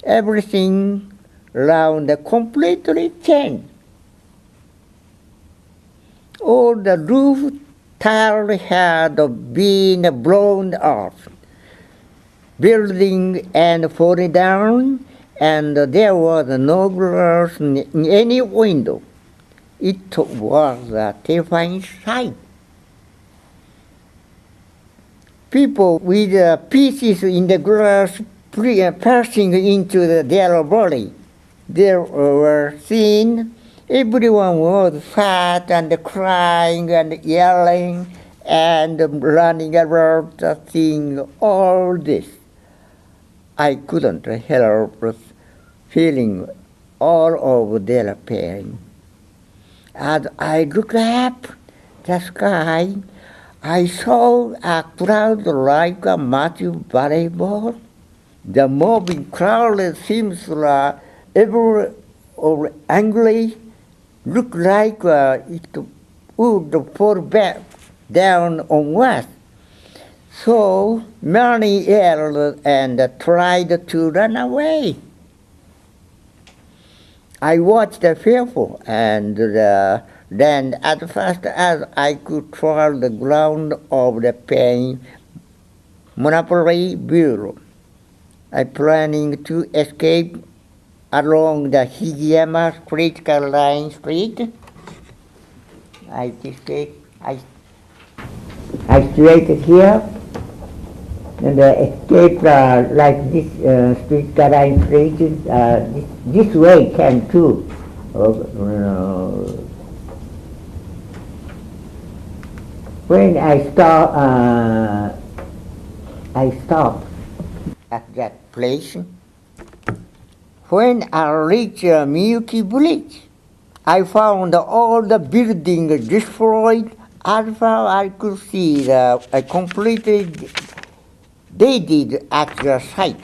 Everything around completely changed. All the roof tile had been blown off, building and falling down, and there was no glass in any window. It was a terrifying sight. People with pieces in the glass passing into their body. There were seen. Everyone was fat and crying and yelling and running around seeing all this. I couldn't help feeling all of their pain. As I looked up the sky, I saw a cloud like a massive volleyball. The moving cloud seems ever or angry, looked like it would fall back down on us. So many yelled and tried to run away. I watched fearful, and then as fast as I could toward the ground of the pain monopoly bureau. I planning to escape along the Higiyama critical line street. I straight here and escape like this street line street. This way can too. When I stopped at that place. When I reached Miyuki Bridge, I found all the buildings destroyed. As far I could see, I completely dated at the site.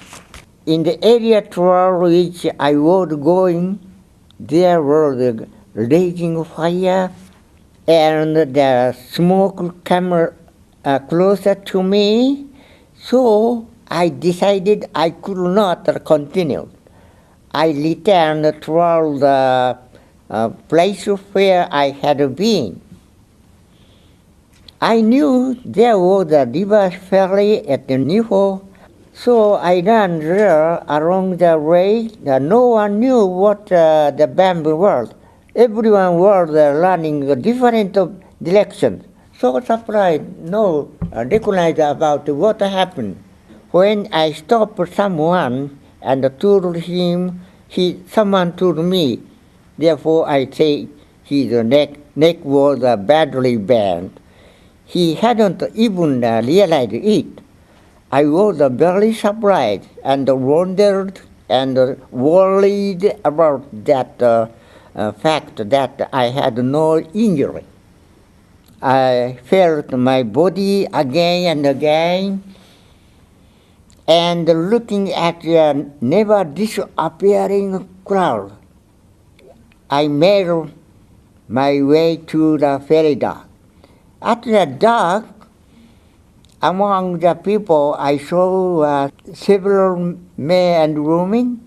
In the area toward which I was going, there was a raging fire, and the smoke came closer to me, so I decided I could not continue. I returned toward the place where I had been. I knew there was a river ferry at Niho, so I ran there along the way. No one knew what the bamboo was. Everyone was running different directions. So surprised, no recognized about what happened. When I stopped someone and told him, someone told me. Therefore, I say his neck was badly bent. He hadn't even realized it. I was very surprised and wondered and worried about that fact that I had no injury. I felt my body again and again, and looking at the never disappearing cloud, I made my way to the ferry dock. At the dock, among the people, I saw several men and women.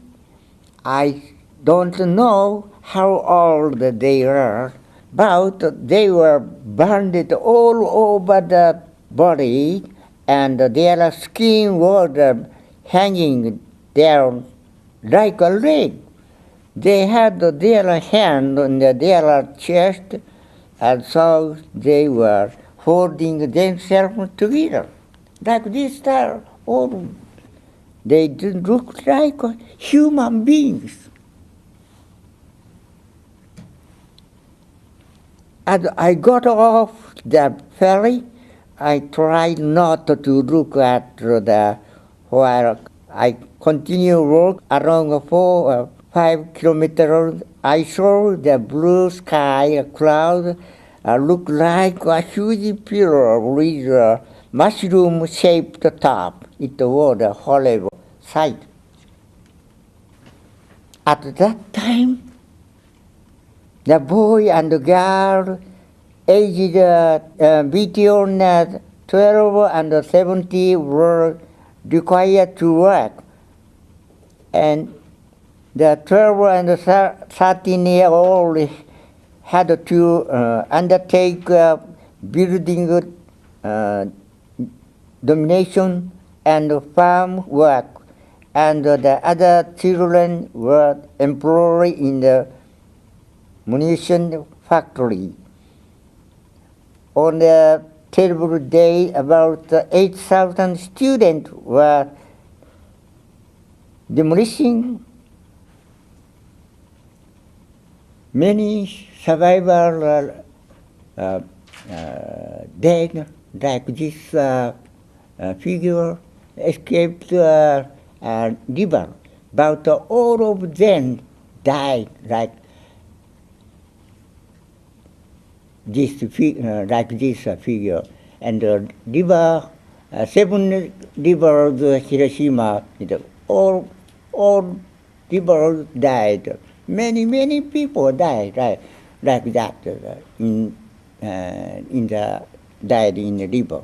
I don't know how old they were, but they were burned all over the body, and their skin was hanging down like a leg. They had their hand on their chest, and so they were holding themselves together like this. Oh, they didn't look like human beings. As I got off the ferry, I tried not to look at where I continued walk along 4 or 5 kilometers. I saw the blue sky cloud look like a huge pillar with a mushroom-shaped top. It was a horrible sight. At that time, the boy and the girl aged between 12 and 17 were required to work, and the 12 and 13-year-old had to undertake building domination and farm work, and the other children were employed in the munition factory. On a terrible day, about 8,000 students were demolishing. Many survivors dead, like this figure, escaped river, but all of them died like this figure. And river, 7 rivers, Hiroshima, all rivers died. Many people died like that died in the river.